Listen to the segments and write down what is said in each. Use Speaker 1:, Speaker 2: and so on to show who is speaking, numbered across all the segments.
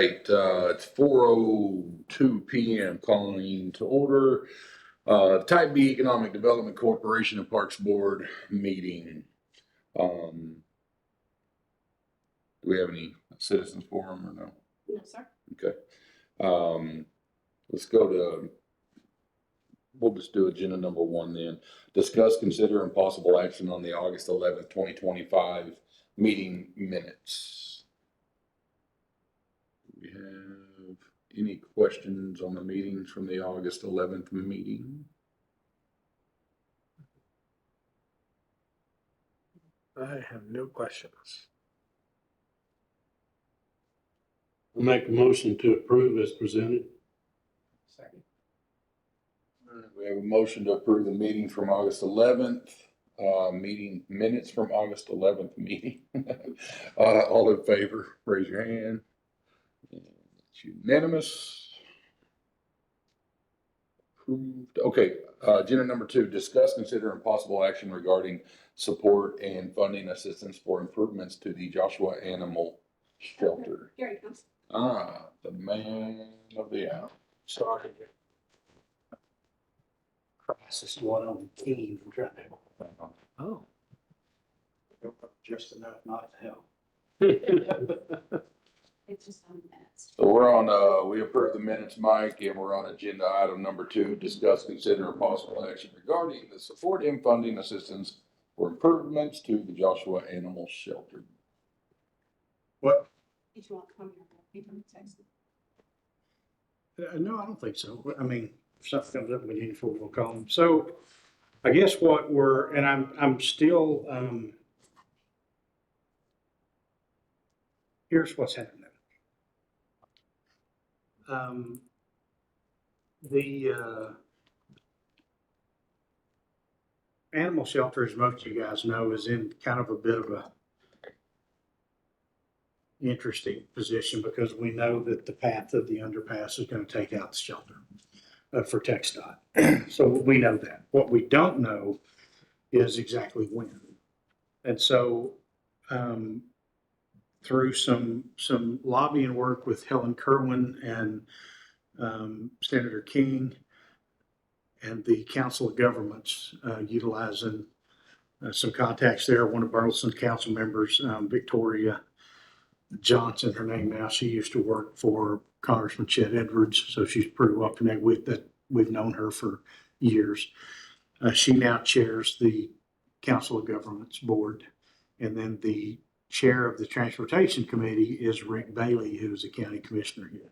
Speaker 1: It's 4:02 p.m. Calling to order Type B Economic Development Corporation and Parks Board meeting. Do we have any citizens forum or no?
Speaker 2: No, sir.
Speaker 1: Okay. Let's go to, we'll just do agenda number 1 then. Discuss, consider, and possible action on the August 11th, 2025 meeting minutes. We have any questions on the meetings from the August 11th meeting?
Speaker 3: I have no questions.
Speaker 4: I'll make a motion to approve as presented.
Speaker 3: Second.
Speaker 1: We have a motion to approve the meetings from August 11th, meeting minutes from August 11th meeting. All in favor, raise your hand. It's unanimous. Approved. Okay, agenda number 2, discuss, consider, and possible action regarding support and funding assistance for improvements to the Joshua Animal Shelter.
Speaker 2: Here he comes.
Speaker 1: The man of the hour.
Speaker 4: Sorry. Crisis going on in Keene. I'm trying to.
Speaker 3: Oh.
Speaker 4: Just enough not to help.
Speaker 2: It's just on minutes.
Speaker 1: So we're on, we approved the minutes, Mike, and we're on agenda item number 2, discuss, consider, and possible action regarding the support and funding assistance for improvements to the Joshua Animal Shelter.
Speaker 3: What?
Speaker 2: Did you want to come here? You can text me.
Speaker 3: No, I don't think so. I mean, if something comes up, we need to we'll call them. So I guess what we're, and I'm still, here's what's happening. The animal shelter, as most of you guys know, is in kind of a bit of a interesting position because we know that the path of the underpass is going to take out the shelter for TxDOT. So we know that. What we don't know is exactly when. And so through some lobbying work with Helen Kerwin and Senator King and the Council of Governments, utilizing some contacts there. One of Burleson council members, Victoria Johnson, her name now, she used to work for Congressman Chet Edwards, so she's pretty well connected with that. We've known her for years. She now chairs the Council of Governments board, and then the chair of the Transportation Committee is Rick Bailey, who's a county commissioner here.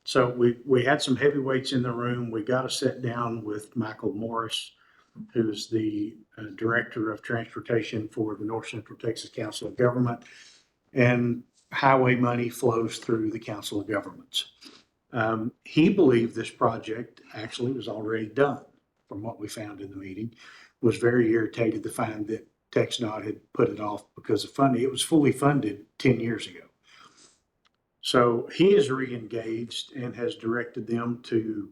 Speaker 3: So we had some heavyweights in the room. We got to sit down with Michael Morris, who's the director of transportation for the North Central Texas Council of Government, and highway money flows through the Council of Governments. He believed this project actually was already done from what we found in the meeting, was very irritated to find that TxDOT had put it off because of funding. It was fully funded 10 years ago. So he is re-engaged and has directed them to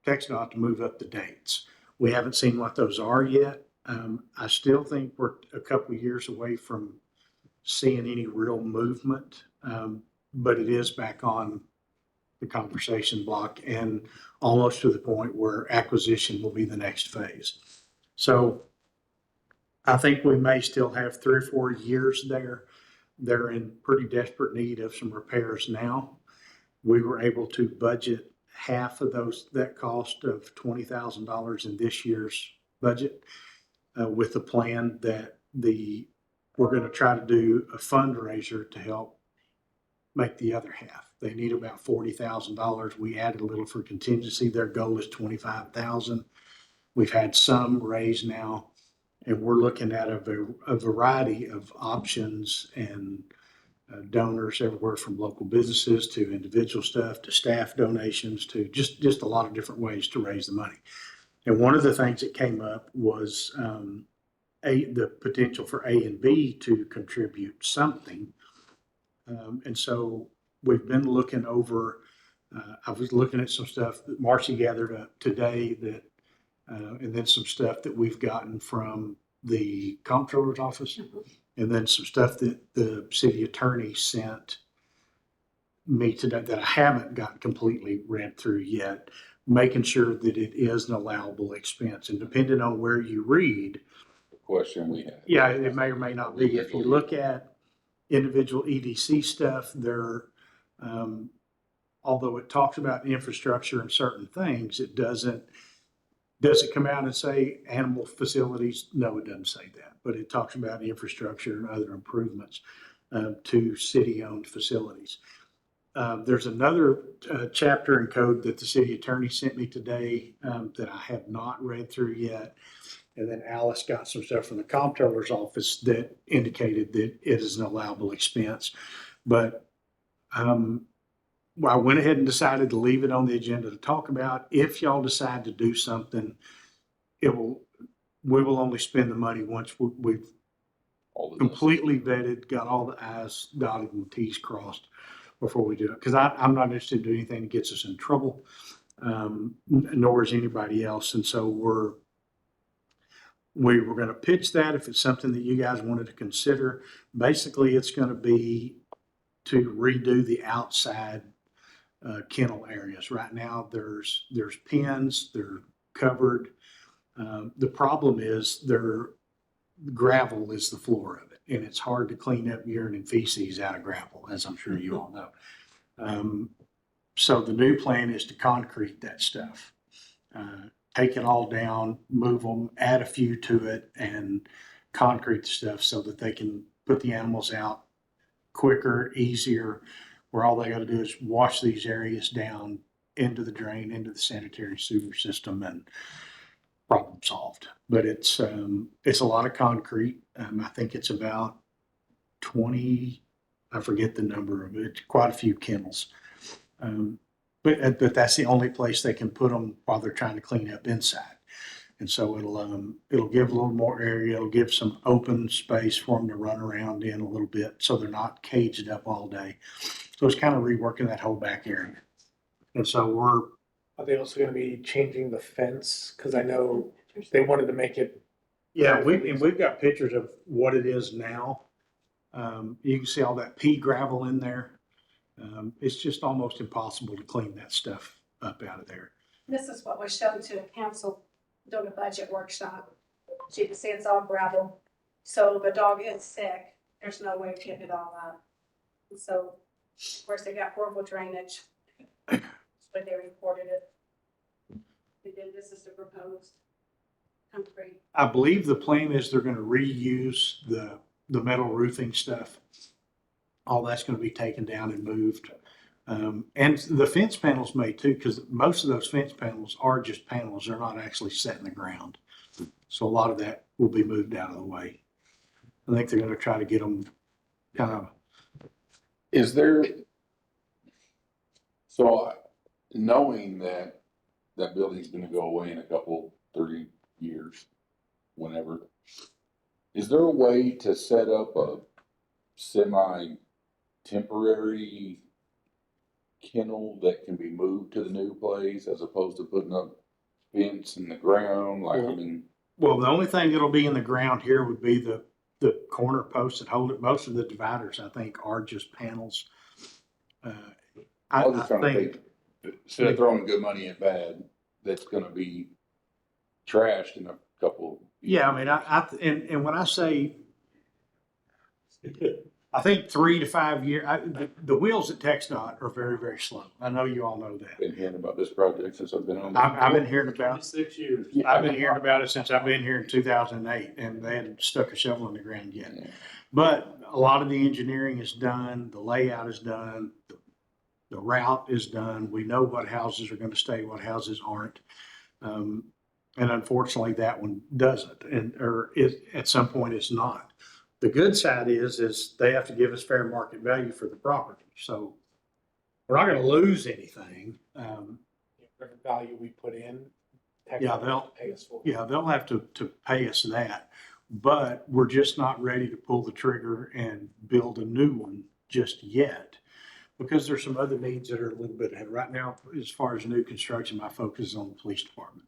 Speaker 3: TxDOT to move up the dates. We haven't seen what those are yet. I still think we're a couple of years away from seeing any real movement, but it is back on the conversation block and almost to the point where acquisition will be the next phase. So I think we may still have 3 or 4 years there. They're in pretty desperate need of some repairs now. We were able to budget half of that cost of $20,000 in this year's budget with the plan that we're going to try to do a fundraiser to help make the other half. They need about $40,000. We added a little for contingency. Their goal is $25,000. We've had some raised now, and we're looking at a variety of options and donors everywhere from local businesses to individual stuff to staff donations to just a lot of different ways to raise the money. And one of the things that came up was the potential for A and B to contribute something. And so we've been looking over, I was looking at some stuff that Marcy gathered up today that, and then some stuff that we've gotten from the comptroller's office, and then some stuff that the city attorney sent me today that I haven't got completely read through yet, making sure that it is an allowable expense. And depending on where you read,
Speaker 1: The question we have.
Speaker 3: yeah, it may or may not be. If you look at individual EDC stuff, there, although it talks about infrastructure and certain things, it doesn't. Does it come out and say animal facilities? No, it doesn't say that, but it talks about infrastructure and other improvements to city-owned facilities. There's another chapter in code that the city attorney sent me today that I have not read through yet. And then Alice got some stuff from the comptroller's office that indicated that it is an allowable expense. But I went ahead and decided to leave it on the agenda to talk about. If y'all decide to do something, we will only spend the money once we've completely vetted, got all the I's dotted and T's crossed before we do it. Because I'm not interested in doing anything that gets us in trouble, nor is anybody else. And so we were going to pitch that if it's something that you guys wanted to consider. Basically, it's going to be to redo the outside kennel areas. Right now, there's pens, they're covered. The problem is gravel is the floor of it, and it's hard to clean up urine and feces out of gravel, as I'm sure you all know. So the new plan is to concrete that stuff, take it all down, move them, add a few to it, and concrete the stuff so that they can put the animals out quicker, easier, where all they got to do is wash these areas down into the drain, into the sanitary sewer system, and problem solved. But it's a lot of concrete. I think it's about 20, I forget the number of it, quite a few kennels. But that's the only place they can put them while they're trying to clean up inside. And so it'll give a little more area. It'll give some open space for them to run around in a little bit, so they're not caged up all day. So it's kind of reworking that whole back area. And so
Speaker 5: Are they also going to be changing the fence? Because I know they wanted to make it.
Speaker 3: we've got pictures of what it is now. You can see all that pea gravel in there. It's just almost impossible to clean that stuff up out of there.
Speaker 2: This is what was shown to the council during the budget workshop. So you can see it's all gravel. So the dog is sick. There's no way of getting it all out. And so, of course, they got horrible drainage. That's why they reported it. And then this is the proposed concrete.
Speaker 3: I believe the plan is they're going to reuse the metal roofing stuff. All that's going to be taken down and moved. And the fence panels may too, because most of those fence panels are just panels. They're not actually set in the ground. So a lot of that will be moved out of the way. I think they're going to try to get them kind of.
Speaker 1: Is there, so knowing that that building's gonna go away in a couple, 30 years, whenever, is there a way to set up a semi-temporary kennel that can be moved to the new place as opposed to putting up fence in the ground? Like, I mean,
Speaker 3: Well, the only thing that'll be in the ground here would be the corner posts that hold it. Most of the dividers, I think, are just panels.
Speaker 1: I was just trying to
Speaker 3: think,
Speaker 1: think, instead of throwing good money at bad, that's gonna be trashed in a couple.
Speaker 3: yeah, I mean, and when I say, I think 3 to 5 years, the wheels at TxDOT are very, very slow. I know you all know that.
Speaker 1: Been hearing about this project since I've been on.
Speaker 3: I've been hearing about,
Speaker 4: 6 years.
Speaker 3: I've been hearing about it since I've been here in 2008, and they hadn't stuck a shovel in the ground yet.
Speaker 1: Yeah.
Speaker 3: But a lot of the engineering is done, the layout is done, the route is done. We know what houses are going to stay, what houses aren't. And unfortunately, that one doesn't, or at some point it's not. The good side is they have to give us fair market value for the property. So we're not going to lose anything.
Speaker 5: Whatever value we put in.
Speaker 3: Yeah, they'll
Speaker 5: pay us for.
Speaker 3: Yeah, they'll have to pay us that, but we're just not ready to pull the trigger and build a new one just yet, because there's some other needs that are a little bit ahead. Right now, as far as new construction, my focus is on the police department.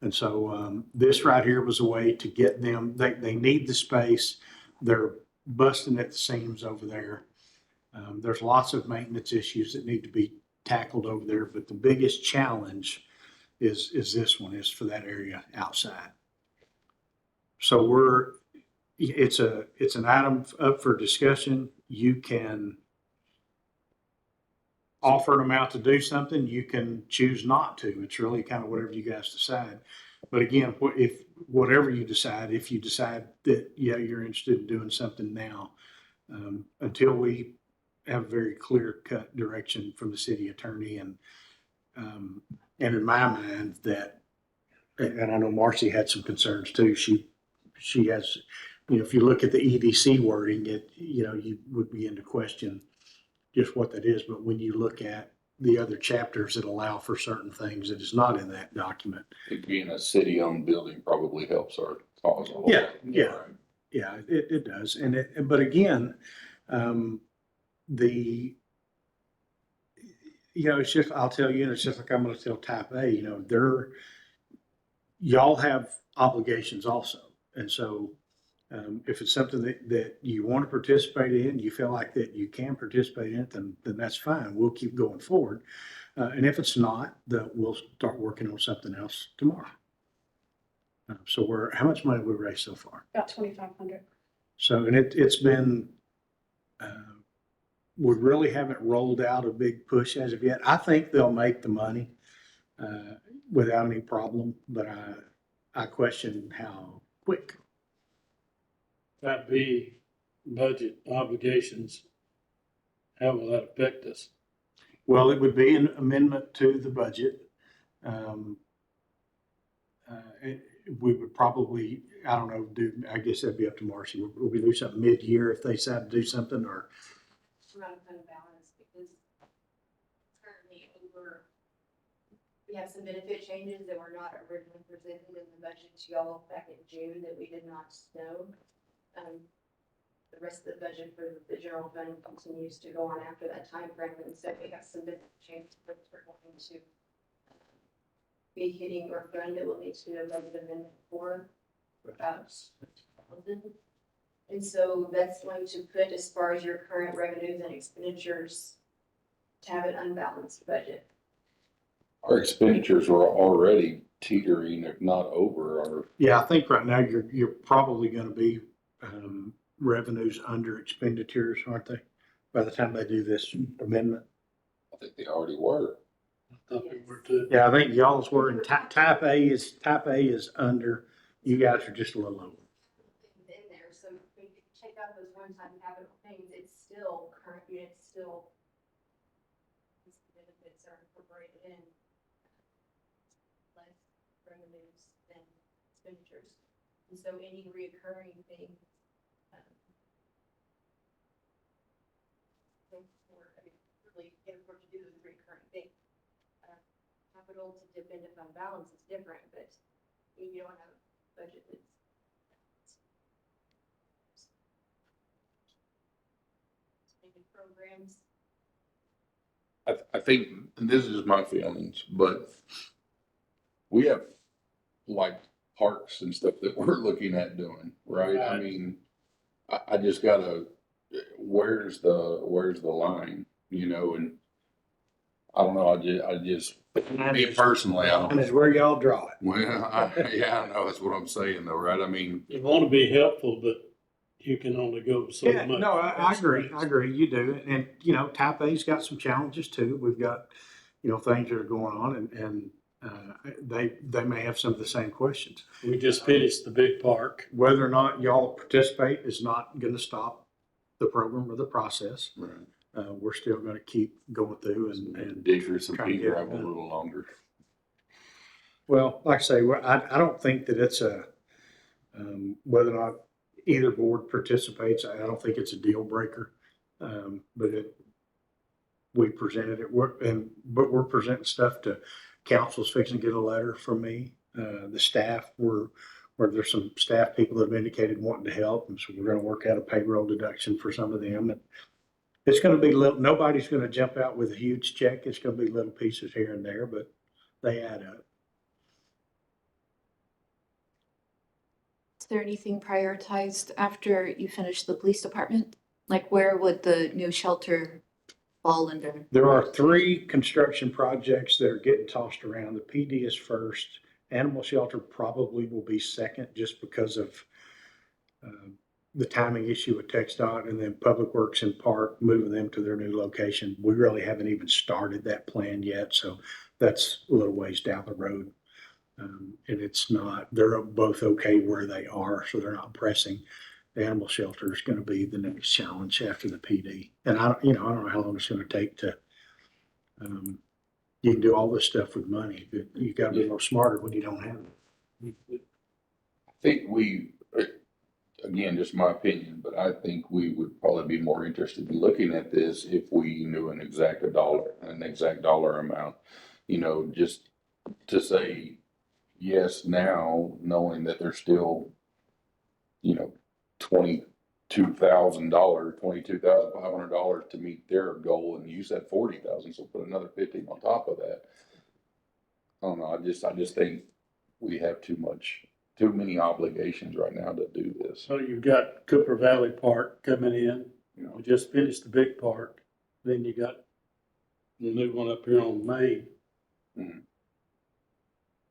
Speaker 3: And so this right here was a way to get them, they need the space. They're busting at the seams over there. There's lots of maintenance issues that need to be tackled over there, but the biggest challenge is this one, is for that area outside. So it's an item up for discussion. You can offer an amount to do something, you can choose not to. It's really kind of whatever you guys decide. But again, whatever you decide, if you decide that, yeah, you're interested in doing something now, until we have a very clear cut direction from the city attorney and in my mind that, and I know Marcy had some concerns too. She has, if you look at the EDC wording, you would begin to question just what that is. But when you look at the other chapters that allow for certain things that is not in that document.
Speaker 1: It being a city-owned building probably helps our cause a whole
Speaker 3: Yeah,
Speaker 1: lot.
Speaker 3: yeah. Yeah, it does. But again, it's just, I'll tell you, and it's just like I'm going to tell Type A, y'all have obligations also. And so if it's something that you want to participate in, you feel like that you can participate in it, then that's fine. We'll keep going forward. And if it's not, we'll start working on something else tomorrow. So how much money have we raised so far?
Speaker 2: About 2,500.
Speaker 3: So, and it's been, we really haven't rolled out a big push as of yet. I think they'll make the money without any problem, but I question how quick.
Speaker 4: That be budget obligations, how will that affect us?
Speaker 3: Well, it would be an amendment to the budget. We would probably, I don't know, I guess that'd be up to Marcy. Will we do something mid-year if they decide to do something, or?
Speaker 6: We're on fund balance because currently we have some benefit changes that were not originally presented in the budget to y'all back in June that we did not know. The rest of the budget for the general fund continues to go on after that time frame, and so we have some benefit changes that we're going to be hitting our fund that will need to do a budget amendment for about 1,000. And so that's going to put, as far as your current revenues and expenditures, to have an unbalanced budget.
Speaker 1: Our expenditures are already teetering, if not over our.
Speaker 3: Yeah, I think right now you're probably going to be revenues under expenditures, aren't they? By the time they do this amendment.
Speaker 1: I think they already were.
Speaker 4: I thought we were too.
Speaker 3: Yeah, I think y'all's were in type A is under. You guys are just a little over.
Speaker 6: In there, so if we check out those one-time capital things, it's still current, it's still these benefits are incorporated in less revenues than expenditures. And so any reoccurring thing, really can't afford to do those recurring things. Capital to dip into fund balance is different, but you don't have a budget that's programs.
Speaker 1: I think, and this is my feelings, but we have like parks and stuff that we're looking at doing, right? I
Speaker 4: Right.
Speaker 1: mean, I just gotta, where's the line, and I don't know, I just, me personally, I
Speaker 3: And
Speaker 1: don't,
Speaker 3: it's where y'all draw it.
Speaker 1: well, yeah, I know, that's what I'm saying though, right? I mean,
Speaker 4: You want to be helpful, but you can only go so
Speaker 3: Yeah,
Speaker 4: much.
Speaker 3: no, I agree. I agree. You do. And, Type A's got some challenges too. We've got, things that are going on and they may have some of the same questions.
Speaker 4: We just finished the big park.
Speaker 3: Whether or not y'all participate is not going to stop the program or the process.
Speaker 1: right.
Speaker 3: We're still going to keep going through and
Speaker 1: Dig through some
Speaker 3: trying to
Speaker 1: pea
Speaker 3: get it
Speaker 1: gravel a
Speaker 3: done.
Speaker 1: little longer.
Speaker 3: Well, like I say, I don't think that it's whether or not either board participates, I don't think it's a deal breaker. But we presented it, but we're presenting stuff to council's fixing to get a letter from me. The staff where there's some staff people that have indicated wanting to help, and so we're going to work out a payroll deduction for some of them. And it's going to be little. Nobody's going to jump out with a huge check. It's going to be little pieces here and there, but they add up.
Speaker 7: Is there anything prioritized after you finish the police department? Like where would the new shelter fall under?
Speaker 3: There are 3 construction projects that are getting tossed around. The PD is first. Animal shelter probably will be second just because of the timing issue with TxDOT, and then Public Works and Park, moving them to their new location. We really haven't even started that plan yet, so that's a little ways down the road. And it's not, they're both okay where they are, so they're not pressing. The animal shelter is going to be the next challenge after the PD. And I don't know how long it's going to take to, you can do all this stuff with money, but you got to be a little smarter when you don't have it.
Speaker 1: I think again, just my opinion, but I think we would probably be more interested in looking at this if we knew an exact dollar amount, just to say yes now, knowing that there's still, $22,500 to meet their goal, and you said 40,000, so put another 15 on top of that. I don't know, I just think we have too many obligations right now to do this.
Speaker 4: So you've got Cooper Valley Park coming in. We just finished the big park. Then you got the new one up here on Main.
Speaker 1: Mhm.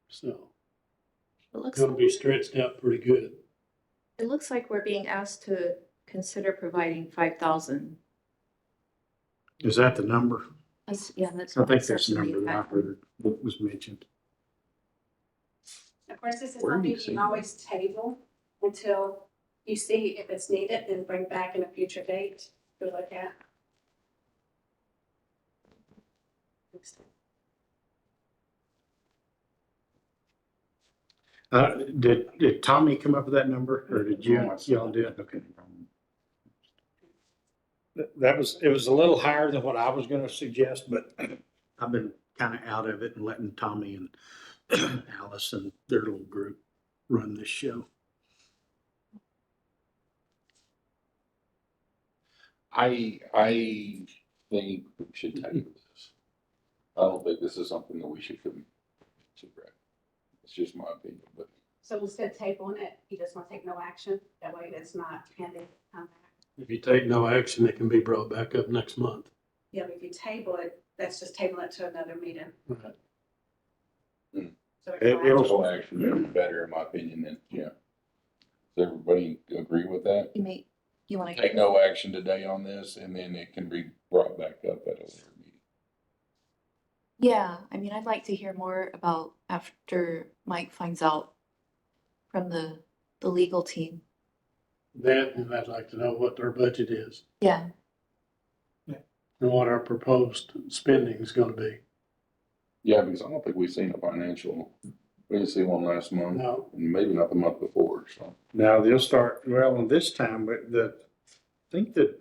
Speaker 4: So
Speaker 7: It looks,
Speaker 4: it's gonna be stretched out pretty good.
Speaker 7: it looks like we're being asked to consider providing 5,000.
Speaker 3: Is that the number?
Speaker 7: Yeah, that's
Speaker 3: I
Speaker 7: what
Speaker 3: think
Speaker 7: it says
Speaker 3: that's the
Speaker 7: in
Speaker 3: number that I
Speaker 7: effect.
Speaker 3: heard that was mentioned.
Speaker 2: Of course, this is
Speaker 1: Where do
Speaker 2: something
Speaker 1: you
Speaker 2: you
Speaker 1: see
Speaker 2: can always table until you see if it's needed and bring back in a future date to look at.
Speaker 3: Did Tommy come up with that number, or did y'all do it? Okay. It was a little higher than what I was gonna suggest, but I've been kind of out of it and letting Tommy and Alice and their little group run this show.
Speaker 1: I think we should table this. I don't think this is something that we should consider. It's just my opinion, but
Speaker 2: So instead of tabling it, you just want to take no action, that way it's not pending, come back.
Speaker 4: If you take no action, it can be brought back up next month.
Speaker 2: Yeah, but if you table it, that's just table it to another meeting.
Speaker 4: Right.
Speaker 2: So
Speaker 3: It'll-
Speaker 1: no action would be better in my opinion than, yeah. Does everybody agree with that?
Speaker 7: You want to,
Speaker 1: Take no action today on this, and then it can be brought back up at a later meeting.
Speaker 7: yeah, I mean, I'd like to hear more about after Mike finds out from the legal team.
Speaker 4: That, and I'd like to know what their budget is
Speaker 7: Yeah,
Speaker 4: and what our proposed spending is gonna be.
Speaker 1: Yeah, because I don't think we've seen a financial, we didn't see one last month,
Speaker 4: No,
Speaker 1: and maybe not the month before, so.
Speaker 3: Now they'll start, well, and this time, but I think the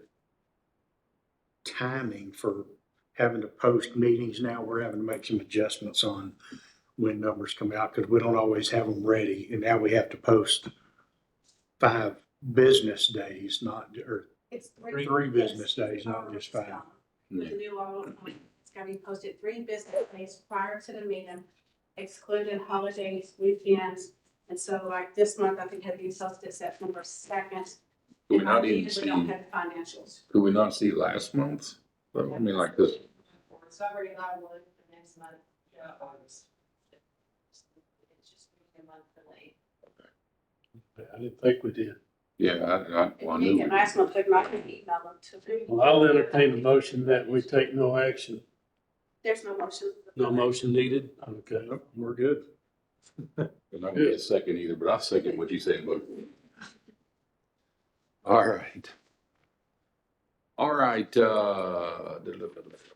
Speaker 3: timing for having to post meetings now, we're having to make some adjustments on when numbers come out, because we don't always have them ready, and now we have to post 5 business days, or
Speaker 2: It's
Speaker 3: 3 business days, not just 5.
Speaker 2: With the new law, it's gotta be posted 3 business days prior to the meeting, excluding holidays, weekends. And so like this month, I think had to be posted September 2nd.
Speaker 1: Could we not
Speaker 2: Ideally,
Speaker 1: even
Speaker 2: we don't
Speaker 1: see,
Speaker 2: have the financials.
Speaker 1: could we not see last month's? I mean, like this,
Speaker 6: So I've already got one for next month. August. It's just a month delayed.
Speaker 4: I didn't think we did.
Speaker 1: yeah,
Speaker 2: If
Speaker 1: well, I
Speaker 2: you need
Speaker 1: knew.
Speaker 2: it last month, put my email them to me.
Speaker 4: Well, I'll entertain a motion that we take no action.
Speaker 2: There's no motion.
Speaker 4: No motion needed? Okay.
Speaker 3: We're good.
Speaker 1: I'm not gonna get a second either, but I'll second what you said, Luke. All right. All right,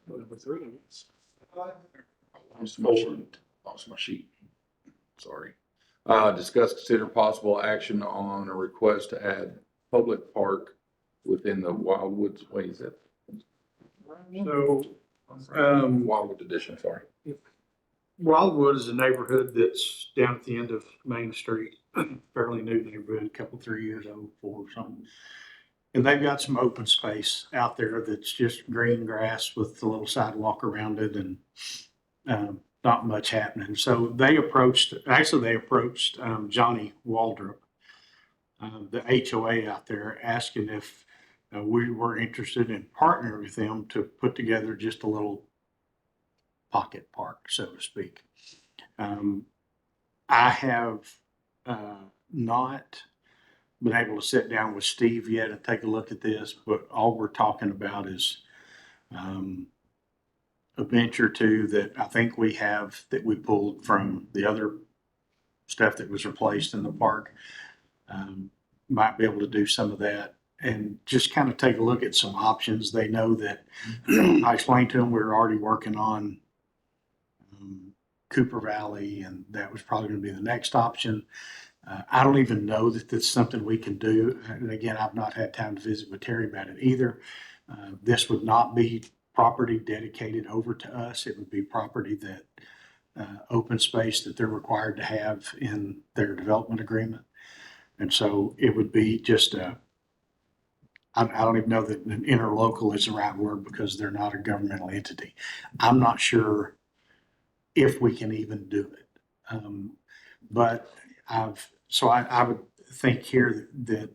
Speaker 3: Number 3.
Speaker 1: lost my sheet. Sorry. Discuss, consider possible action on a request to add public park within the Wildwoods, wait, is that?
Speaker 3: So,
Speaker 1: Wildwood Edition, sorry.
Speaker 3: Wildwood is a neighborhood that's down at the end of Main Street, fairly new neighborhood, 3 years old, 4 or something. And they've got some open space out there that's just green grass with a little sidewalk around it, and not much happening. So they approached Johnny Waldrop, the HOA out there, asking if we were interested in partnering with them to put together just a little pocket park, so to speak. I have not been able to sit down with Steve yet and take a look at this, but all we're talking about is a bench or two that I think we have that we pulled from the other stuff that was replaced in the park. Might be able to do some of that and just kind of take a look at some options. They know that I explained to them we were already working on Cooper Valley, and that was probably going to be the next option. I don't even know that that's something we can do. And again, I've not had time to visit with Terry about it either. This would not be property dedicated over to us. It would be property that open space that they're required to have in their development agreement. And so it would be just I don't even know that an interlocal is the right word because they're not a governmental entity. I'm not sure if we can even do it. But I would think here that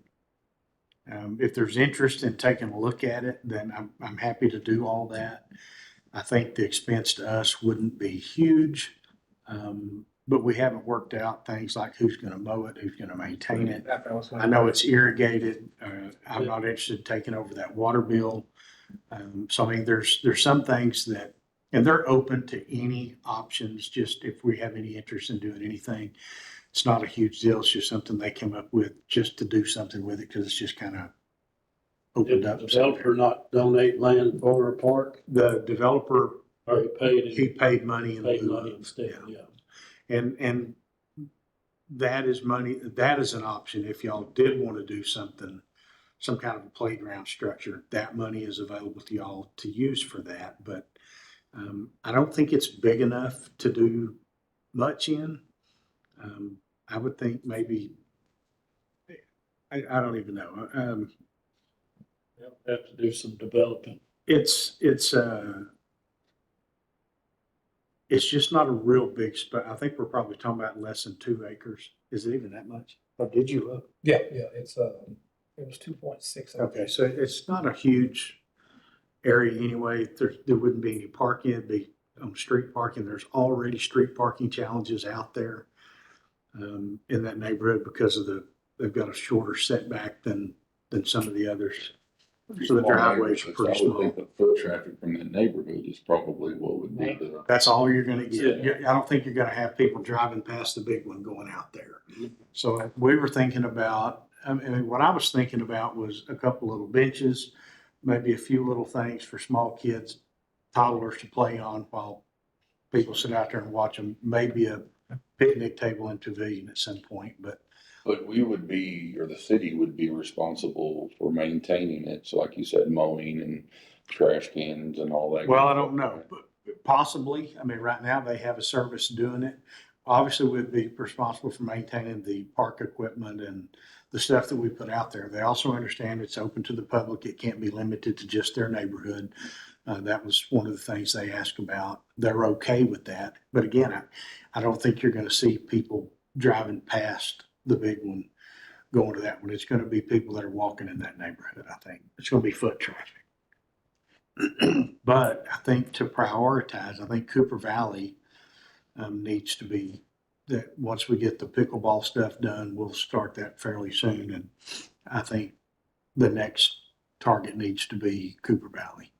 Speaker 3: if there's interest in taking a look at it, then I'm happy to do all that. I think the expense to us wouldn't be huge. But we haven't worked out things like who's going to mow it, who's going to maintain it. I know it's irrigated. I'm not interested in taking over that water bill. So I mean, there's some things that, and they're open to any options. Just if we have any interest in doing anything, it's not a huge deal. It's just something they came up with just to do something with it because it's just kind of
Speaker 4: Did
Speaker 3: opened
Speaker 4: the
Speaker 3: up.
Speaker 4: developer not donate land for a park?
Speaker 3: The developer,
Speaker 4: Or
Speaker 3: he paid money in
Speaker 4: paid
Speaker 3: lieu
Speaker 4: money
Speaker 3: of,
Speaker 4: instead,
Speaker 3: yeah.
Speaker 4: yeah.
Speaker 3: And that is money, that is an option. If y'all did want to do something, some kind of a playground structure, that money is available to y'all to use for that. But I don't think it's big enough to do much in. I would think maybe, I don't even know.
Speaker 4: They'll have to do some developing.
Speaker 3: It's just not a real big spot. I think we're probably talking about less than 2 acres. Is it even that much? Or did you look?
Speaker 5: Yeah, it's it was 2.6.
Speaker 3: Okay, so it's not a huge area anyway. There wouldn't be any parking. It'd be street parking. There's already street parking challenges out there in that neighborhood because of they've got a shorter setback than some of the others. So the
Speaker 1: Small
Speaker 3: driveways are
Speaker 1: neighborhoods.
Speaker 3: pretty
Speaker 1: I would
Speaker 3: small.
Speaker 1: think the foot traffic from that neighborhood is probably what would be the.
Speaker 3: That's all you're going to get.
Speaker 4: Yeah.
Speaker 3: I don't think you're going to have people driving past the big one going out there. So we were thinking about, I mean, what I was thinking about was a couple little benches, maybe a few little things for small kids, toddlers to play on while people sit out there and watch them. Maybe a picnic table and pavilion at some point, but
Speaker 1: But we would be, or the city would be responsible for maintaining it. So like you said, mowing and trash cans and all that.
Speaker 3: well, I don't know, but possibly. I mean, right now they have a service doing it. Obviously, we'd be responsible for maintaining the park equipment and the stuff that we put out there. They also understand it's open to the public. It can't be limited to just their neighborhood. That was one of the things they asked about. They're okay with that. But again, I don't think you're going to see people driving past the big one going to that one. It's going to be people that are walking in that neighborhood, I think. It's going to be foot traffic. But I think to prioritize, I think Cooper Valley needs to be that once we get the pickleball stuff done, we'll start that fairly soon. And I think the next target needs to be Cooper Valley.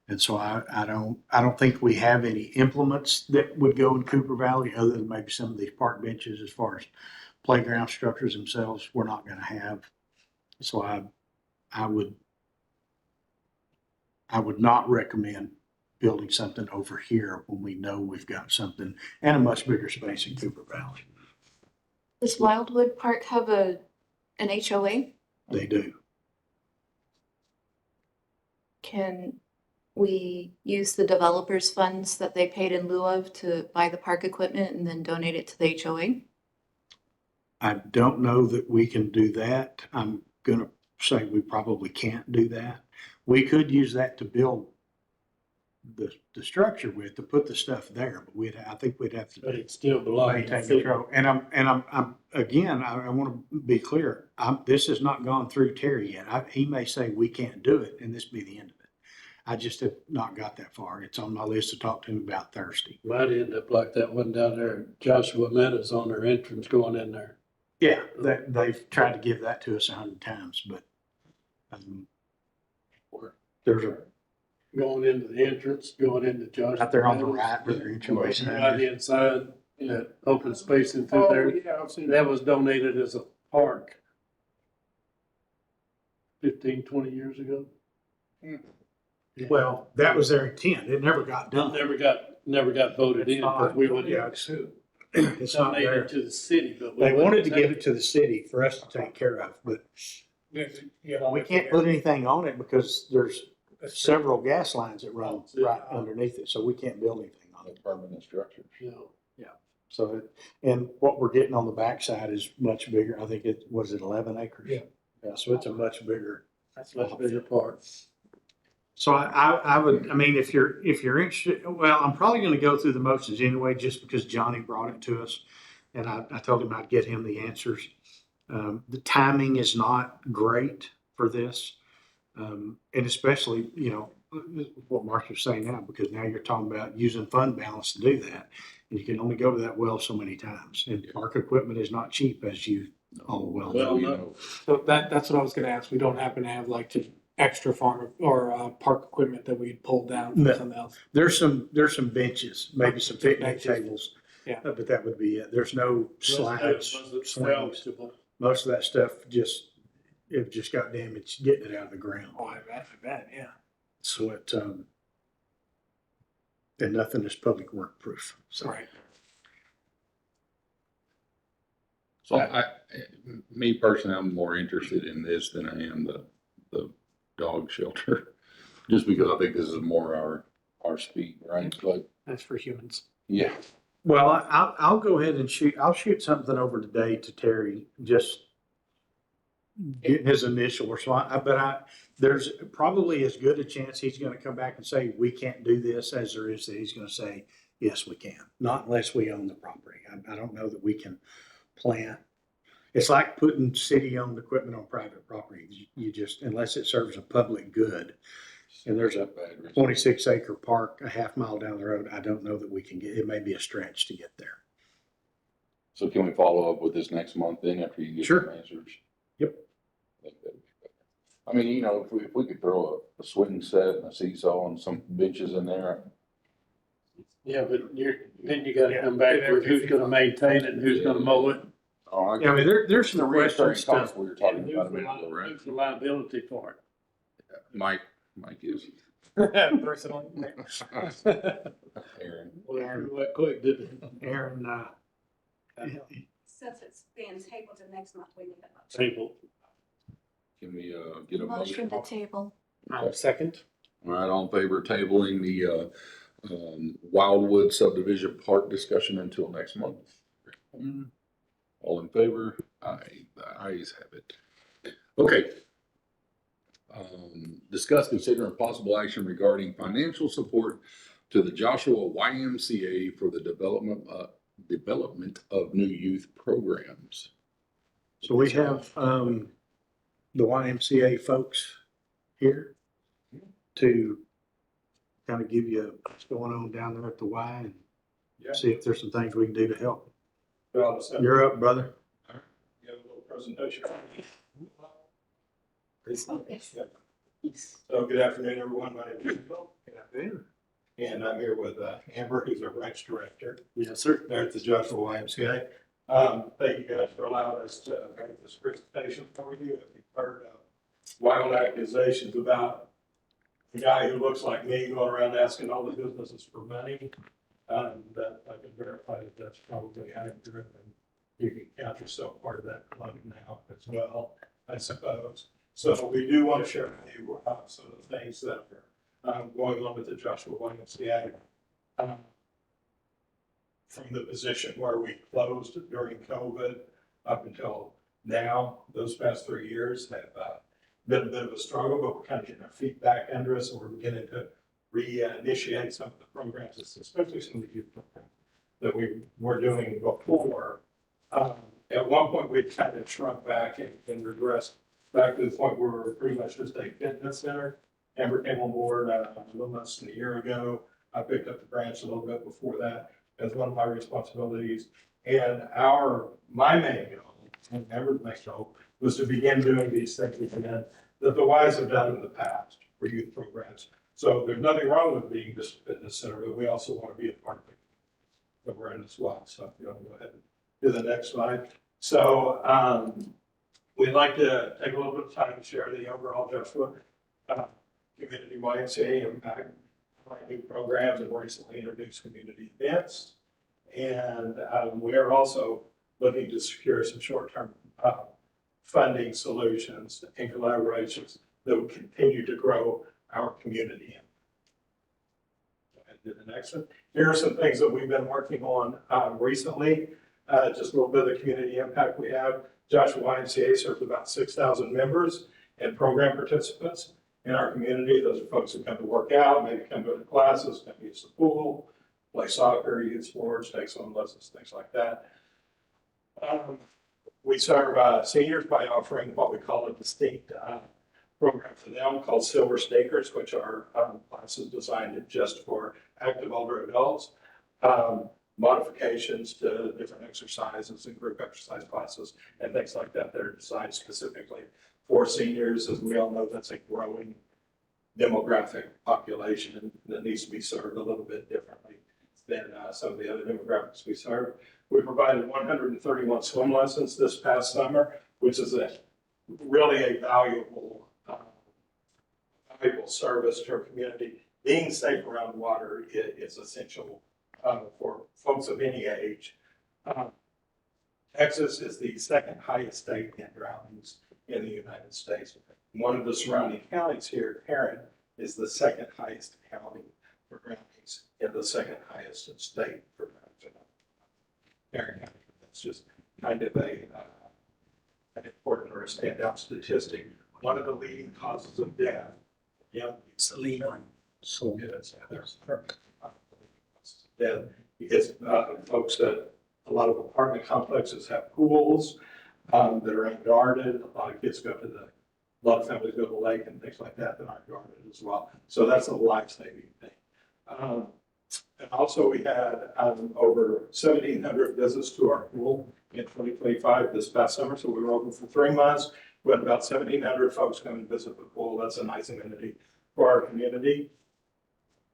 Speaker 3: And so I don't think we have any implements that would go in Cooper Valley other than maybe some of these park benches. As far as playground structures themselves, we're not going to have. So I would not recommend building something over here when we know we've got something and a much bigger space in Cooper Valley.
Speaker 7: Does Wildwood Park have an HOA?
Speaker 3: They do.
Speaker 7: Can we use the developers' funds that they paid in lieu of to buy the park equipment and then donate it to the HOA?
Speaker 3: I don't know that we can do that. I'm going to say we probably can't do that. We could use that to build the structure with to put the stuff there, but I think we'd have
Speaker 4: But
Speaker 3: to
Speaker 4: it still belongs to the
Speaker 3: maintain
Speaker 4: city.
Speaker 3: control. And again, I want to be clear. This has not gone through Terry yet. He may say we can't do it and this be the end of it. I just have not got that far. It's on my list to talk to him about Thursday.
Speaker 4: Might end up like that one down there, Joshua Meadows on their entrance going in there.
Speaker 3: Yeah, they've tried to give that to us 100 times, but there's a,
Speaker 4: Going into the entrance, going into Joshua.
Speaker 3: out there on the
Speaker 4: Meadows.
Speaker 3: right where their entryway sign
Speaker 4: Right
Speaker 3: is.
Speaker 4: inside, that open space in through there.
Speaker 1: yeah, I've seen
Speaker 4: That was donated as a park 15, 20 years ago.
Speaker 3: Well, that was their intent. It never got done.
Speaker 4: Never got voted in because we wouldn't
Speaker 3: Yeah, it's not there.
Speaker 4: donate it to the city, but we
Speaker 3: They wanted to
Speaker 4: wouldn't
Speaker 3: give it to the city for us to take care of, but we can't put anything on it because there's several gas lines that run right underneath it, so we can't build anything on
Speaker 1: the
Speaker 3: it.
Speaker 1: permanent structures.
Speaker 4: You know,
Speaker 3: So, and what we're getting on the backside is much bigger. I think was it 11 acres?
Speaker 5: Yeah.
Speaker 3: Yeah, so it's a much bigger.
Speaker 4: that's much bigger part.
Speaker 3: So I would, I mean, if you're interested, well, I'm probably gonna go through the motions anyway, just because Johnny brought it to us. And I told him I'd get him the answers. The timing is not great for this. And especially, what Mark was saying now, because now you're talking about using fund balance to do that. And you can only go to that well so many times. And park equipment is not cheap, as you all well know.
Speaker 4: Well,
Speaker 1: You
Speaker 4: no.
Speaker 1: know,
Speaker 5: So that's what I was gonna ask. We don't happen to have like just extra farm or park equipment that we pulled down from
Speaker 3: No.
Speaker 5: something else.
Speaker 3: There's some benches, maybe some picnic
Speaker 5: Benches.
Speaker 3: tables.
Speaker 5: Yeah.
Speaker 3: But that would be it. There's no slides, swings. Most of that stuff it just got damaged getting it out of the ground.
Speaker 5: Oh, I bet, yeah.
Speaker 3: So and nothing is public work proof. So
Speaker 5: Right.
Speaker 1: so me personally, I'm more interested in this than I am the dog shelter. Just because I think this is more our speed, right? But
Speaker 5: That's for humans.
Speaker 1: yeah,
Speaker 3: well, I'll go ahead and I'll shoot something over today to Terry, just getting his initial response. But there's probably as good a chance he's going to come back and say we can't do this as there is that he's going to say yes we can. Not unless we own the property. I don't know that we can plant. It's like putting city-owned equipment on private property. You just, unless it serves a public good, and there's a
Speaker 1: bad result.
Speaker 3: 26 acre park a half mile down the road, I don't know that we can get, it may be a stretch to get there.
Speaker 1: So can we follow up with this next month then after you get
Speaker 3: Sure.
Speaker 1: some answers?
Speaker 3: Yep.
Speaker 1: I think that'd be better. I mean, if we could throw a swing set and a seesaw and some benches in there.
Speaker 4: Yeah, but then you gotta
Speaker 5: Yeah.
Speaker 4: come back with who's gonna maintain it and who's gonna mow it.
Speaker 1: Oh, I
Speaker 3: Yeah, I mean, there's
Speaker 1: the
Speaker 3: some
Speaker 1: reoccurring
Speaker 3: questions
Speaker 1: costs
Speaker 3: stuff.
Speaker 1: we were talking
Speaker 4: And
Speaker 1: about a minute ago, right?
Speaker 4: who's the liability for it?
Speaker 1: Mike is.
Speaker 5: Personally.
Speaker 1: Aaron.
Speaker 4: Well, it grew that quick, didn't it?
Speaker 3: Aaron,
Speaker 2: Since it's being tabled to next month, we need a motion.
Speaker 4: Table.
Speaker 1: Can we get a
Speaker 7: Motion
Speaker 1: motion?
Speaker 7: to table.
Speaker 5: Second.
Speaker 1: All right, all in favor of tabling the Wildwood subdivision park discussion until next month? All in favor? Aye, the ayes have it. Okay. Discuss, consider, and possible action regarding financial support to the Joshua YMCA for the development of new youth programs.
Speaker 3: so we have the YMCA folks here to kind of give you what's going on down there at the Y and see if there's some things we can do to help. You're up, brother.
Speaker 8: Give a little presentation. So good afternoon, everyone. My name is Bill. Good afternoon. And I'm here with Amber, who's our branch director
Speaker 4: Yes, sir.
Speaker 8: there at the Joshua YMCA. Thank you guys for allowing us to make this presentation for you. If you've heard wild accusations about a guy who looks like me going around asking all the businesses for money, that I can verify that that's probably accurate, and you can count yourself part of that club now as well, I suppose. So we do want to share with you some of the things that are going on with the Joshua YMCA. From the position where we closed during COVID up until now, those past 3 years have been a bit of a struggle, but we're kind of getting our feet back under us, and we're beginning to reinitiate some of the programs, especially some of the youth programs that we were doing before. At one point, we kind of shrunk back and regressed back to the point where we're pretty much just a fitness center. Amber came on board a little less than a year ago. I picked up the branch a little bit before that as one of my responsibilities. And my main goal, and Amber's main goal, was to begin doing these things again that the Ys have done in the past for youth programs. So there's nothing wrong with being just a fitness center, but we also want to be a part of it that we're in as well. So if you want to go ahead and do the next slide. So we'd like to take a little bit of time to share the overall Joshua community YMCA impact, new programs, and recently introduced community events. And we are also looking to secure some short-term funding solutions and collaborations that will continue to grow our community. Go ahead and do the next one. Here are some things that we've been working on recently. Just a little bit of the community impact we have. Joshua YMCA serves about 6,000 members and program participants in our community. Those are folks who come to work out, maybe come to the classes, come use the pool, play soccer, youth sports, take swim lessons, things like that. We serve seniors by offering what we call a distinct program for them called Silver Stakers, which are classes designed just for active older adults. Modifications to different exercises and group exercise classes and things like that that are designed specifically for seniors. As we all know, that's a growing demographic population that needs to be served a little bit differently than some of the other demographics we serve. We provided 131 swim lessons this past summer, which is really a valuable service to our community. Being safe around water is essential for folks of any age. Texas is the second highest state in drownings in the United States. One of the surrounding counties here, Tarrant, is the second highest county for drownings and the second highest in state for drownings. Tarrant County. That's just kind of an important or a standout statistic. One of the leading causes of death, it's the lead one. So yes, there's death because folks that a lot of apartment complexes have pools that are unguarded. A lot of kids go to a lot of families go to the lake and things like that aren't guarded as well. So that's a life-saving thing. And also we had over 1,700 visits to our pool in 2025 this past summer. So we were open for 3 months. We had about 1,700 folks come and visit the pool. That's a nice amenity for our community.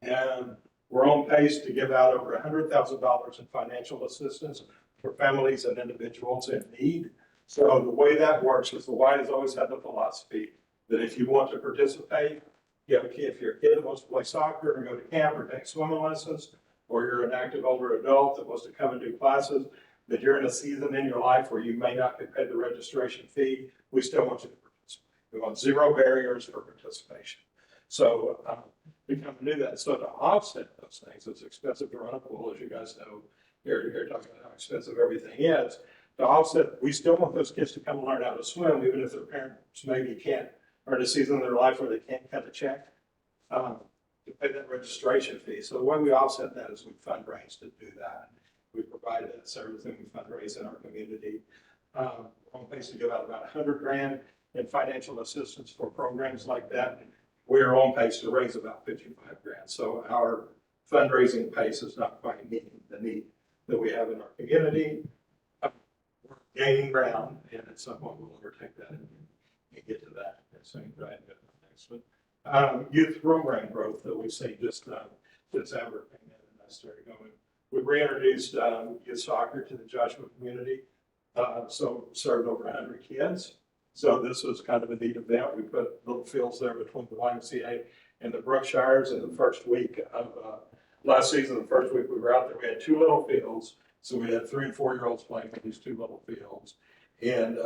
Speaker 8: And we're on pace to give out over $100,000 in financial assistance for families and individuals in need. So the way that works is the Y has always had the philosophy that if you want to participate, if you're a kid that wants to play soccer or go to camp or take swimming lessons, or you're an active older adult that wants to come and do classes, that you're in a season in your life where you may not pay the registration fee, we still want you to participate. We want 0 barriers for participation. So we come to do that. So to offset those things, it's expensive to run a pool, as you guys know. You're talking about how expensive everything is. To offset, we still want those kids to come and learn how to swim, even if their parents maybe can't, or in a season in their life where they can't cut a check to pay that registration fee. So the way we offset that is we fundraise to do that. We provide that service and we fundraise in our community. We're on pace to give out about $100 grand in financial assistance for programs like that. We're on pace to raise about 55 grand. So our fundraising pace is not quite meeting the need that we have in our community. We're gaining ground, and at some point we'll overtake that and get to that. So you go ahead and go to the next one. Youth program growth that we've seen just since Amber came in and I started going. We reintroduced youth soccer to the Joshua community. So served over 100 kids. So this was kind of a neat event. We put little fields there between the YMCA and the Brookshires. In the first week of last season, the first week we were out there, we had 2 little fields. So we had 3 and 4-year-olds playing in these 2 little fields. And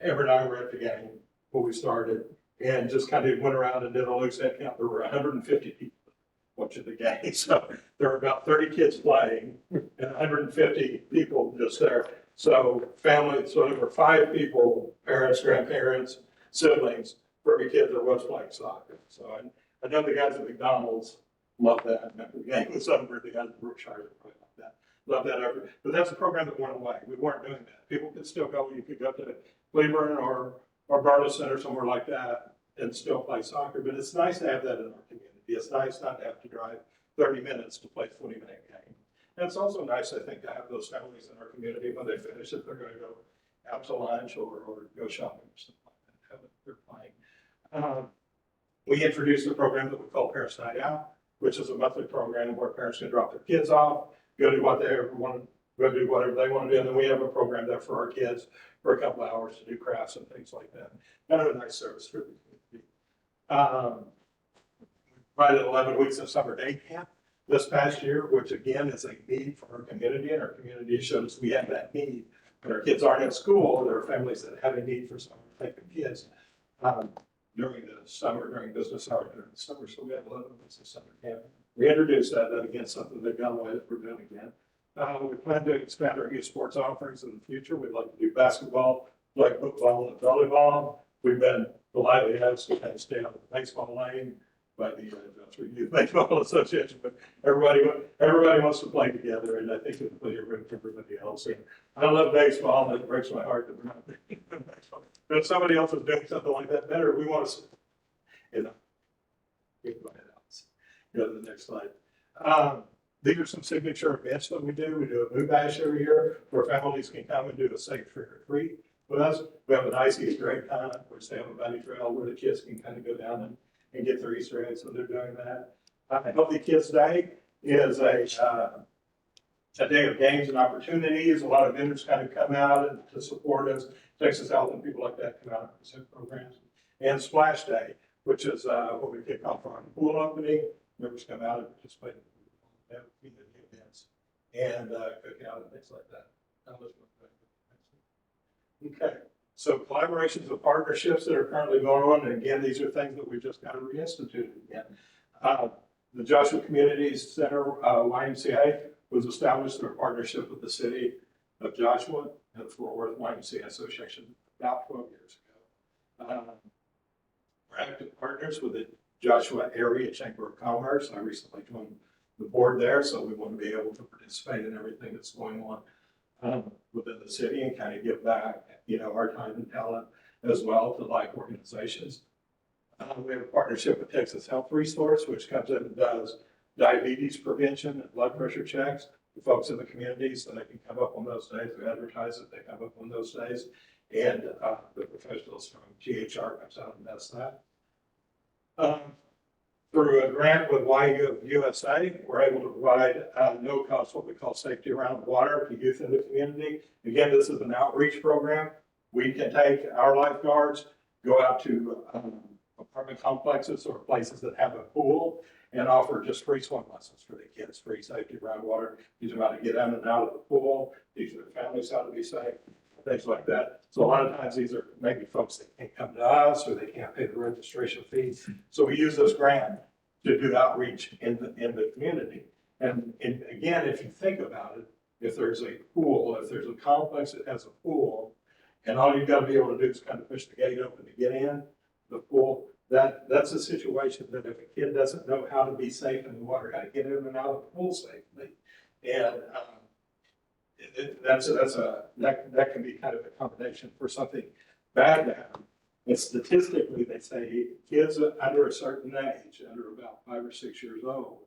Speaker 8: Amber and I were at the game when we started and just kind of went around and did a loose head count. There were 150 people watching the game. So there were about 30 kids playing and 150 people just there. So families, so there were 5 people, parents, grandparents, siblings, for every kid that was playing soccer. So I know the guys at McDonald's Love that. Remember the game was over, they got Brookshire, probably like that. Love that effort. But that's a program that went away. We weren't doing that. People could still go, you could go to Cleburne or Burleson or somewhere like that and still play soccer. But it's nice to have that in our community. It's nice not to have to drive 30 minutes to play a 40-minute game. And it's also nice, I think, to have those families in our community when they finish it, they're going to go out to lunch or go shopping or something like that. Have it, they're playing. We introduced a program that we call Parents Night Out, which is a monthly program where parents can drop their kids off, go do what they ever want, go do whatever they want to do. And then we have a program there for our kids for a couple of hours to do crafts and things like that. Kind of a nice service for the community. Provided 11 weeks of summer day camp this past year, which again is a need for our community, and our community showed us we have that need. When our kids aren't at school, there are families that have a need for summer taking kids during the summer, during business hours during the summer. So we have 11 weeks of summer camp. We introduced that, and again, something they've gone away that we're doing again. We plan to expand our youth sports offerings in the future. We'd like to do basketball, like football and volleyball. We've been politely asked to kind of stay out of the baseball lane by the Youth Baseball Association, but everybody wants to play together, and I think it's plenty of room for everybody else. And I love baseball, and it breaks my heart that we're not doing baseball. But if somebody else is doing something like that better, we want to, you know, get my head out. Go to the next slide. These are some signature events that we do. We do a Moo Bash every year where families can come and do a safe trick or treat with us. We have a nice Easter egg hunt, which they have a bunny trail where the kids can kind of go down and get their Easter eggs when they're doing that. Healthy Kids Day is a day of games and opportunities. A lot of vendors kind of come out and to support us. Texas Health and people like that come out and present programs. And Splash Day, which is what we kick off our pool opening. Members come out and participate in community events and cook out and things like that. Okay. So collaborations and partnerships that are currently going on, and again, these are things that we just got to reinstitute again. The Joshua Communities Center, YMCA, was established through a partnership with the city of Joshua and the Fort Worth YMCA Association about 12 years ago. We're active partners with the Joshua Area Chamber of Commerce. I recently joined the board there, so we want to be able to participate in everything that's going on within the city and kind of give back, you know, our time and talent as well to like organizations. We have a partnership with Texas Health Resource, which comes in and does diabetes prevention and blood pressure checks for folks in the community, so they can come up on those days. We advertise that they come up on those days, and the professionals from GHR comes out and does that. Through a grant with USA, we're able to provide no cost what we call safety around water to youth in the community. Again, this is an outreach program. We can take our lifeguards, go out to apartment complexes or places that have a pool and offer just free swim lessons for the kids, free safety around water. Teach them how to get in and out of the pool, teach their families how to be safe, things like that. So a lot of times these are maybe folks that can't come to us or they can't pay the registration fees. So we use this grant to do outreach in the community. And again, if you think about it, if there's a pool, if there's a complex that has a pool, and all you've got to be able to do is kind of push the gate open to get in the pool, that's a situation that if a kid doesn't know how to be safe in the water, how to get in and out of the pool safely, and that can be kind of a combination for something bad to happen. And statistically, they say kids under a certain age, under about 5 or 6 years old,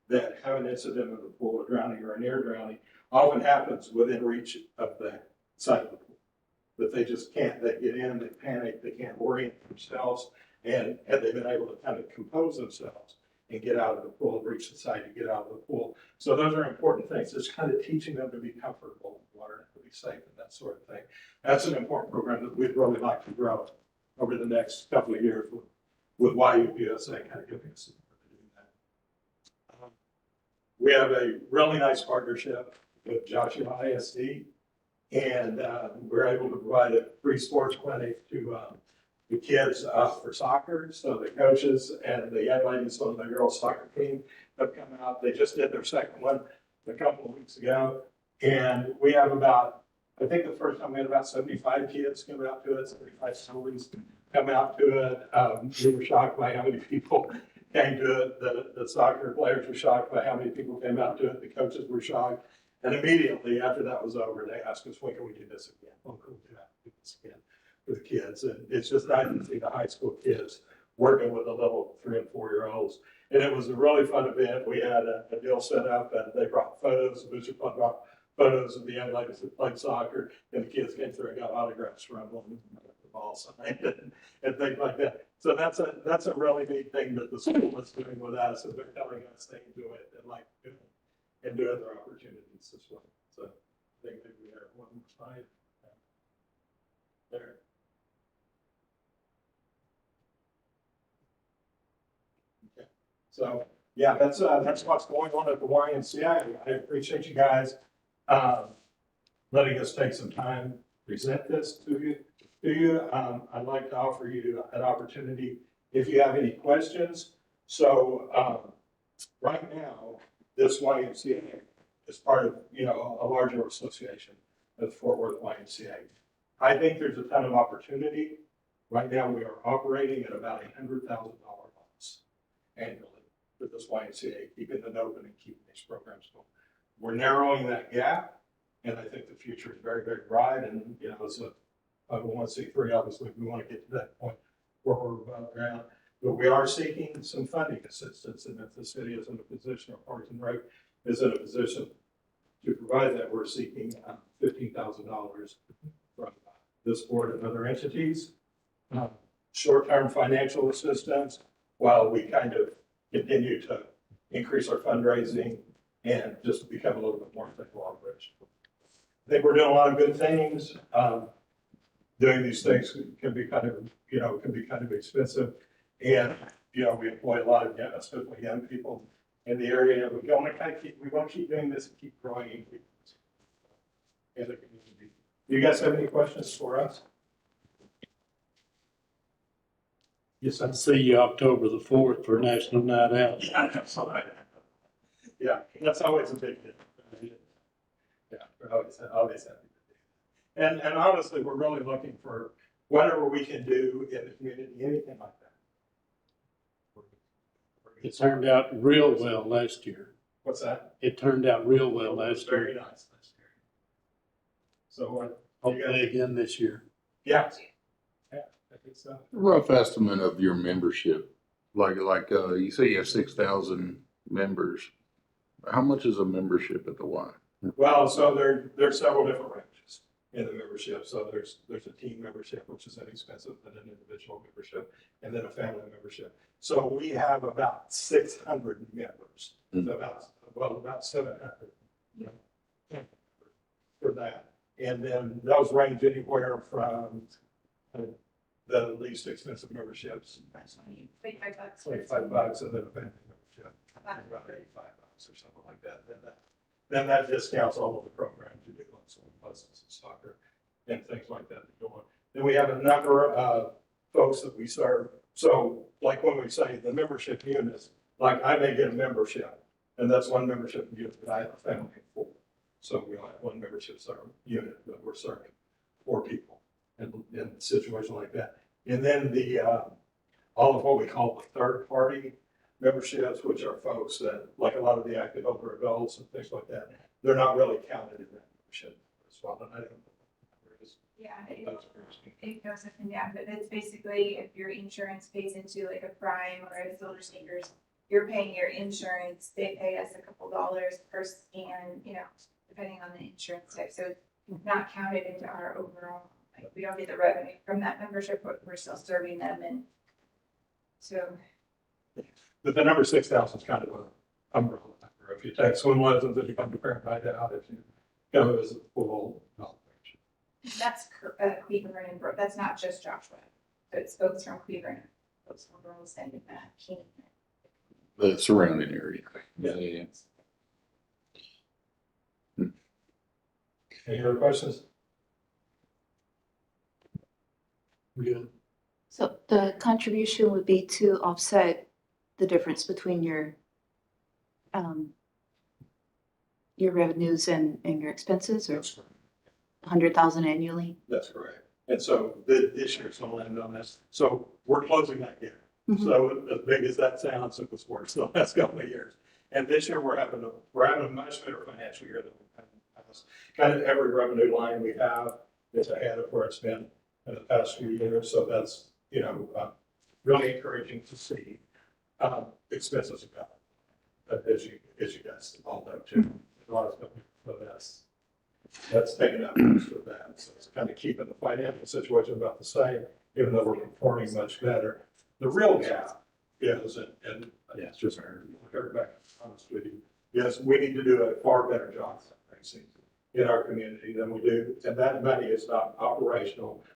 Speaker 8: that have an incident in the pool of drowning or near drowning often happens within reach of the side of the pool. That they just can't, they get in, they panic, they can't orient themselves, and they've been able to kind of compose themselves and get out of the pool, reach the side to get out of the pool. So those are important things. It's kind of teaching them to be comfortable in water and to be safe and that sort of thing. That's an important program that we'd really like to grow over the next couple of years with YUPSA kind of giving us support to do that. We have a really nice partnership with Joshua ISD, and we're able to provide a free sports clinic to the kids for soccer. So the coaches and the young ladies on the girls soccer team have come out. They just did their second one a couple of weeks ago. And we have about, I think the first time we had about 75 kids come out to it, 75 families come out to it. We were shocked by how many people came to it. The soccer players were shocked by how many people came out to it. The coaches were shocked. And immediately after that was over, they asked us, when can we do this again? When can we do this again with the kids? And it's just nice to see the high school kids working with the little 3 and 4 year olds. And it was a really fun event. We had a deal set up and they brought photos. The Bishop Fund brought photos of the young ladies that played soccer, and the kids came through and got autographs from them, the ball signed and things like that. So that's a really neat thing that the school is doing with us, and they're telling us they enjoy it and like doing it and do other opportunities as well. So I think maybe we have one more slide. There. Okay. So yeah, that's what's going on at the YMCA. I appreciate you guys letting us take some time to present this to you. I'd like to offer you an opportunity if you have any questions. So right now, this YMCA is part of, a larger association, the Fort Worth YMCA. I think there's a ton of opportunity. Right now, we are operating at about $100,000 loss annually for this YMCA, keeping it open and keeping these programs going. We're narrowing that gap, and I think the future is very, very bright. And, as a 501c3, obviously, we want to get to that point where we're above ground. But we are seeking some funding assistance, and if the city is in a position, or Parks and Rec is in a position to provide that, we're seeking $15,000 from this board and other entities. Short-term financial assistance while we kind of continue to increase our fundraising and just become a little bit more effective operation. I think we're doing a lot of good things. Doing these things can be kind of expensive. And, we employ a lot of especially young people in the area. We want to keep doing this and keep growing in the community. Do you guys have any questions for us? Yes,
Speaker 4: I'd see you October the 4th for National Night Out.
Speaker 8: Yeah, that's always a big hit. Yeah, we're always happy to do that. And honestly, we're really looking for whatever we can do in the community, anything like that.
Speaker 4: It turned out real well last year.
Speaker 8: What's that?
Speaker 4: It turned out real well last year.
Speaker 8: Very nice last year. So
Speaker 4: Hopefully again this year.
Speaker 8: yeah, I think so.
Speaker 1: Rough estimate of your membership, like you say you have 6,000 members. How much is a membership at the Y?
Speaker 8: Well, so there's several different ranges in the membership. So there's a team membership, which is inexpensive, and an individual membership, and then a family membership. So we have about 600 members, about 700 for that. And then those range anywhere from the least expensive memberships,
Speaker 2: $25.
Speaker 8: $25, and then a family membership, about $85 or something like that. Then that discounts all of the programs you do, like swimming lessons and soccer and things like that that go on. Then we have a number of folks that we serve. So like when we say the membership units, like I may get a membership, and that's one membership unit that I have a family of 4. So we all have one membership unit that we're serving 4 people in a situation like that. And then all of what we call the third party memberships, which are folks that, like a lot of the active older adults and things like that, they're not really counted in that membership as well. And I don't know.
Speaker 9: Yeah, it goes up and down, but it's basically if your insurance pays into like a Prime or a Silver Sneakers, you're paying your insurance, they pay us a couple dollars per scan, depending on the insurance type. So it's not counted into our overall, like we don't get the revenue from that membership, but we're still serving them. And so.
Speaker 8: But the number 6,000 is kind of an umbrella number. If you take swim lessons, if you come to parent night out, if you go as a full knowledge.
Speaker 9: That's Cleveland and Brook. That's not just Joshua. So it's folks from Cleveland, folks from Burleson, Keene.
Speaker 1: The surrounding area.
Speaker 8: Yeah. Any other questions?
Speaker 4: Good.
Speaker 7: So the contribution would be to offset the difference between your revenues and your expenses, or
Speaker 8: That's correct.
Speaker 7: 100,000 annually?
Speaker 8: That's correct. And so this year's going to land on this. So we're closing that gap. So as big as that sounds, it was worse the last couple of years. And this year, we're having a much better financial year than we've had in the past. Kind of every revenue line we have is ahead of where it's been in the past few years. So that's, really encouraging to see. Expenses are down, as you guys all know too. A lot of stuff, but that's taken up most of that. So it's kind of keeping the financial situation about the same, even though we're performing much better. The real gap is, and it's just back honest with you, yes, we need to do a far better job in our community than we do. And that money is not operational.